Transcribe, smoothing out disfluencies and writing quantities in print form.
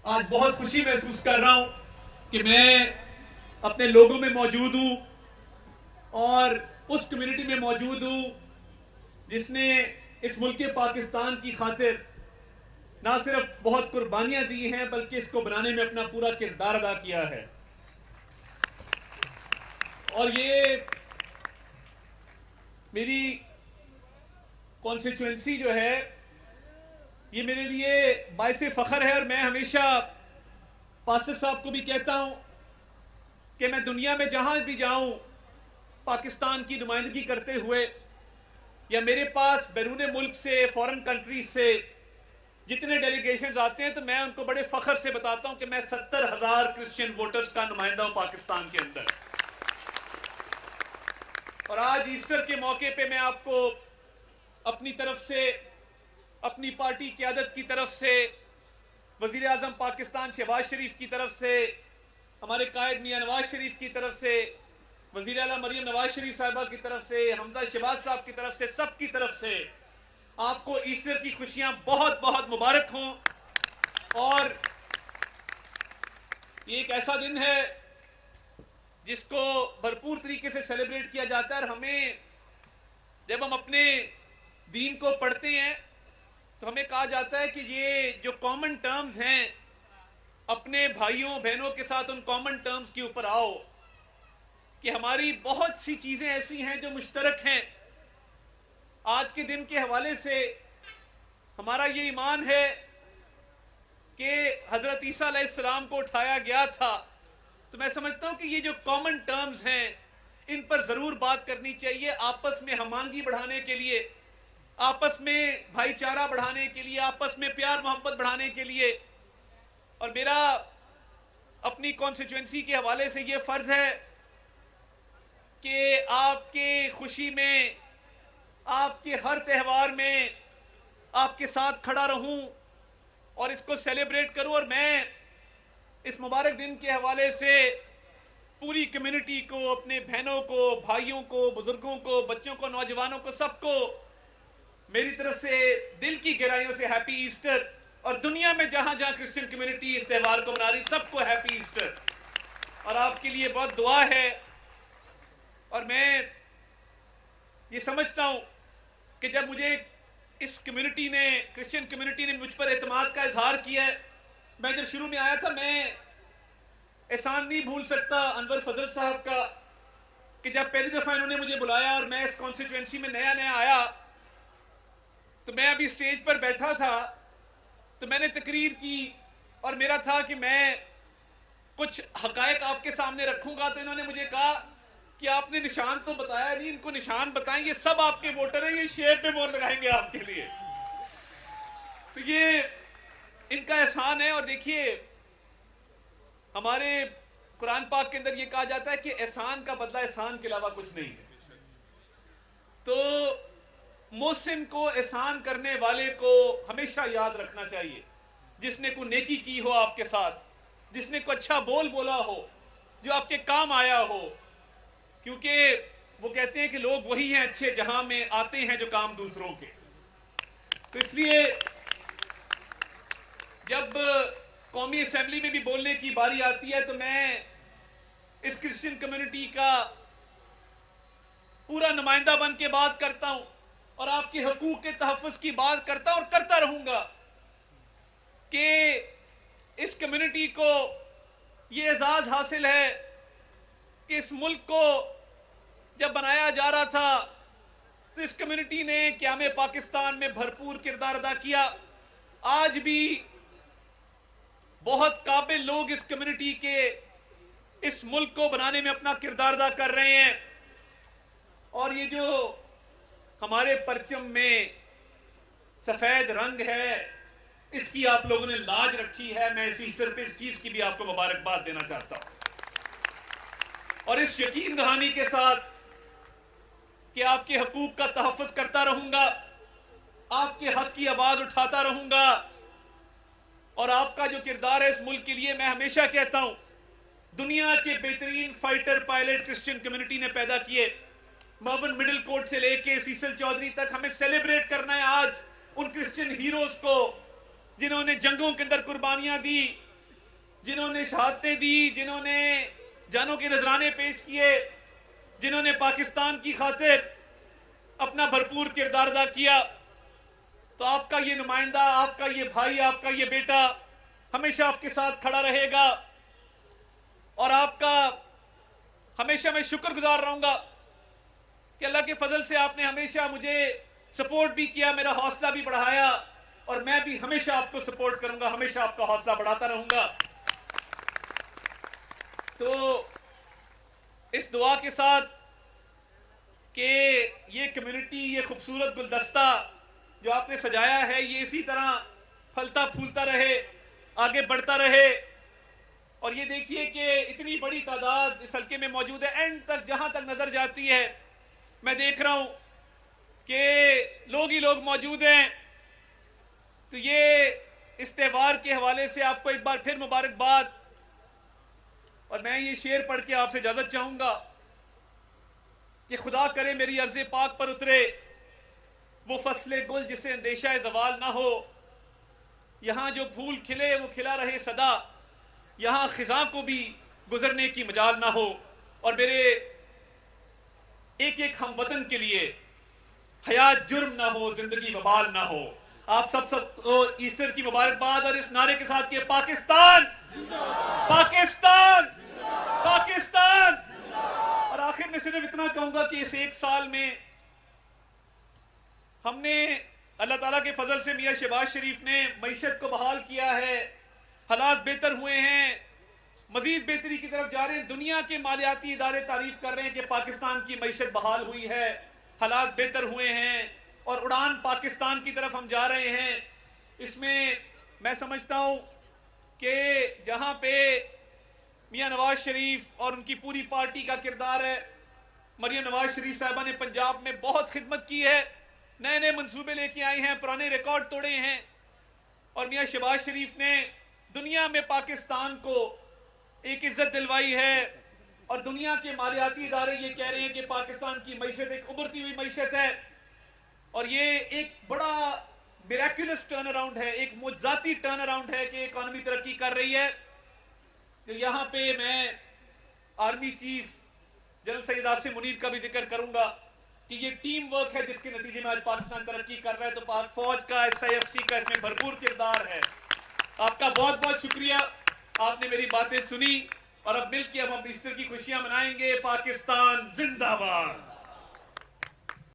आज बहुत खुशी महसूस कर रहा हूं कि मैं अपने लोगों में मौजूद हूं और उस कम्युनिटी में मौजूद हूं जिसने इस मुल्क पाकिस्तान की खातिर ना सिर्फ बहुत कुर्बानियां दी हैं बल्कि इसको बनाने में अपना पूरा किरदार अदा किया है। और ये मेरी कॉन्स्टिट्यूएंसी जो है ये मेरे लिए बाइसे फख्र है। और मैं हमेशा पासिद साहब को भी कहता हूं कि मैं दुनिया में जहां भी जाऊं पाकिस्तान की नुमाइंदगी करते हुए या मेरे पास बैरून मुल्क से फॉरेन कंट्रीज से जितने डेलीगेशन आते हैं तो मैं उनको बड़े फख्र से बताता हूं कि मैं 70,000 क्रिश्चियन वोटर्स का नुमाइंदा हूं पाकिस्तान के अंदर। और आज ईस्टर के मौके पे मैं आपको अपनी तरफ से, अपनी पार्टी क़यादत की तरफ से, वज़ीर आज़म पाकिस्तान शहबाज शरीफ की तरफ से, हमारे कायद मियां नवाज शरीफ की तरफ से, वज़ीर आला मरियम नवाज शरीफ साहिबा की तरफ से, हमजा शहबाज साहब की तरफ से, सब की तरफ से आपको ईस्टर की खुशियां बहुत बहुत मुबारक हों। और ये एक ऐसा दिन है जिसको भरपूर तरीके से सेलिब्रेट किया जाता है। और हमें जब हम अपने दीन को पढ़ते हैं तो हमें कहा जाता है कि ये जो कॉमन टर्म्स हैं अपने भाइयों बहनों के साथ उन कॉमन टर्म्स के ऊपर आओ, कि हमारी बहुत सी चीजें ऐसी हैं जो मुश्तरक हैं। आज के दिन के हवाले से हमारा ये ईमान है कि हजरत ईसा अलैहिस्सलाम को उठाया गया था, तो मैं समझता हूं कि ये जो कॉमन टर्म्स हैं इन पर जरूर बात करनी चाहिए, आपस में हमांगी बढ़ाने के लिए, आपस में भाईचारा बढ़ाने के लिए, आपस में प्यार मोहब्बत बढ़ाने के लिए। और मेरा अपनी कॉन्स्टिट्यूएंसी के हवाले से ये फर्ज है कि आपके खुशी में, आपके हर त्यौहार में आपके साथ खड़ा रहूं और इसको सेलिब्रेट करूं। और मैं इस मुबारक दिन के हवाले से पूरी कम्युनिटी को, अपने बहनों को, भाइयों को, बुजुर्गों को, बच्चों को, नौजवानों को, सबको मेरी तरफ से दिल की गहराइयों से हैप्पी ईस्टर। और दुनिया में जहां जहां क्रिश्चियन कम्युनिटी इस त्यौहार को मना रही, सबको हैप्पी ईस्टर। और आपके लिए बहुत दुआ है। और मैं ये समझता हूं कि जब मुझे इस कम्युनिटी ने, क्रिश्चियन कम्युनिटी ने मुझ पर एतमाद का इजहार किया है, मैं जब शुरू में आया था मैं एहसान नहीं भूल सकता अनवर फजल साहब का, कि जब पहली दफा इन्होंने मुझे बुलाया और मैं इस कॉन्स्टिट्यूएंसी में नया नया आया, तो मैं अभी स्टेज पर बैठा था तो मैंने तकरीर की और मेरा था कि मैं कुछ हकायक आपके सामने रखूंगा। तो इन्होंने मुझे कहा कि आपने निशान तो बताया नहीं, इनको निशान बताएं, ये सब आपके वोटर हैं, ये शेर पे मोहर लगाएंगे आपके लिए। तो ये इनका एहसान है। और देखिए हमारे कुरान पाक के अंदर ये कहा जाता है कि एहसान का बदला एहसान के अलावा कुछ नहीं है। तो मोहसिन को, एहसान करने वाले को हमेशा याद रखना चाहिए, जिसने कोई नेकी की हो आपके साथ, जिसने कोई अच्छा बोल बोला हो जो आपके काम आया हो। क्योंकि वो कहते हैं कि लोग वही हैं अच्छे जहां में आते हैं जो काम दूसरों के। तो इसलिए जब कौमी असेंबली में भी बोलने की बारी आती है तो मैं इस क्रिश्चियन कम्युनिटी का पूरा नुमाइंदा बन के बात करता हूं और आपके हकूक के तहफ़्फ़ुज़ की बात करता और करता रहूंगा कि इस कम्युनिटी को ये एजाज हासिल है कि इस मुल्क को जब बनाया जा रहा था तो इस कम्युनिटी ने क़याम पाकिस्तान में भरपूर किरदार अदा किया। आज भी बहुत काबिल लोग इस कम्युनिटी के, इस मुल्क को बनाने में अपना किरदार अदा कर रहे हैं। और ये जो हमारे परचम में सफेद रंग है, इसकी आप लोगों ने लाज रखी है। मैं इस ईस्टर पे इस चीज की भी आपको मुबारकबाद देना चाहता हूं और इस यकीन दहानी के साथ कि आपके हकूक का तहफ़्फ़ुज़ करता रहूंगा, आपके हक की आवाज उठाता रहूंगा। और आपका जो किरदार है इस मुल्क के लिए, मैं हमेशा कहता हूं दुनिया के बेहतरीन फाइटर पायलट क्रिश्चियन कम्युनिटी ने पैदा किए। मर्वन मिडिल कोर्ट से लेके सीसल चौधरी तक हमें सेलिब्रेट करना है आज उन क्रिश्चियन हीरोज को जिन्होंने जंगों के अंदर कुर्बानियां दी, जिन्होंने शहादतें दी, जिन्होंने जानों के नजराने पेश किए, जिन्होंने पाकिस्तान की खातिर अपना भरपूर किरदार अदा किया, तो आपका ये नुमाइंदा, आपका ये भाई, आपका ये बेटा हमेशा आपके साथ खड़ा रहेगा। और आपका हमेशा मैं शुक्रगुजार रहूंगा कि अल्लाह के फजल से आपने हमेशा मुझे सपोर्ट भी किया, मेरा हौसला भी बढ़ाया, और मैं भी हमेशा आपको सपोर्ट करूंगा, हमेशा आपका हौसला बढ़ाता रहूंगा। तो इस दुआ के साथ कि ये कम्युनिटी, ये खूबसूरत गुलदस्ता जो आपने सजाया है, ये इसी तरह फलता फूलता रहे, आगे बढ़ता रहे। और ये देखिए कि इतनी बड़ी तादाद इस हल्के में मौजूद है। एंड तक, जहां तक नजर जाती है, मैं देख रहा हूं कि लोग ही लोग मौजूद हैं। तो ये इस त्योहार के हवाले से आपको एक बार फिर मुबारकबाद। और मैं ये शेर पढ़ के आपसे इजाजत चाहूंगा कि खुदा करे मेरी अर्ज़े पाक पर उतरे वो फसले गुल जिसे अंदेशा ज़वाल ना हो। यहां जो फूल खिले वो खिला रहे सदा, यहां खिजा को भी गुजरने की मजाल ना हो। और मेरे एक एक हम वतन के लिए हयात जुर्म ना हो, जिंदगी वबाल ना हो। आप सब ईस्टर की मुबारकबाद। और इस नारे के साथ कि पाकिस्तान, पाकिस्तान, पाकिस्तान। और आखिर में सिर्फ इतना कहूंगा कि इस एक साल में हमने अल्लाह ताला के फजल से मियां शहबाज शरीफ ने मईशत को बहाल किया है, हालात बेहतर हुए हैं, मजीद बेहतरी की तरफ जा रहे हैं। दुनिया के मालियाती इदारे तारीफ कर रहे हैं कि पाकिस्तान की मईशत बहाल हुई है, हालात बेहतर हुए हैं, और उड़ान पाकिस्तान की तरफ हम जा रहे हैं। इसमें मैं समझता हूं कि जहां पे मियां नवाज शरीफ और उनकी पूरी पार्टी का किरदार है, मरियम नवाज शरीफ साहबा ने पंजाब में बहुत खिदमत की है, नए नए मंसूबे लेके आई हैं, पुराने रिकॉर्ड तोड़े हैं। और मियां शहबाज शरीफ ने दुनिया में पाकिस्तान को एक इज्जत दिलवाई है। और दुनिया के मालियाती इदारे ये कह रहे हैं कि पाकिस्तान की मईशत एक उभरती हुई मईशत है, और ये एक बड़ा मिरेक्युलस टर्न अराउंड है, एक मुआजाती टर्न अराउंड है कि इकॉनमी तरक्की कर रही है। तो यहाँ पे मैं army chief general Syed Asim Munir का भी जिक्र करूंगा कि ये टीम वर्क है जिसके नतीजे में आज पाकिस्तान तरक्की कर रहा है। तो पाक फौज का, SIFC का इसमें भरपूर किरदार है। आपका बहुत बहुत शुक्रिया, आपने मेरी बातें सुनी। और अब मिलकर हम ईस्टर की खुशियां मनाएंगे। पाकिस्तान जिंदाबाद।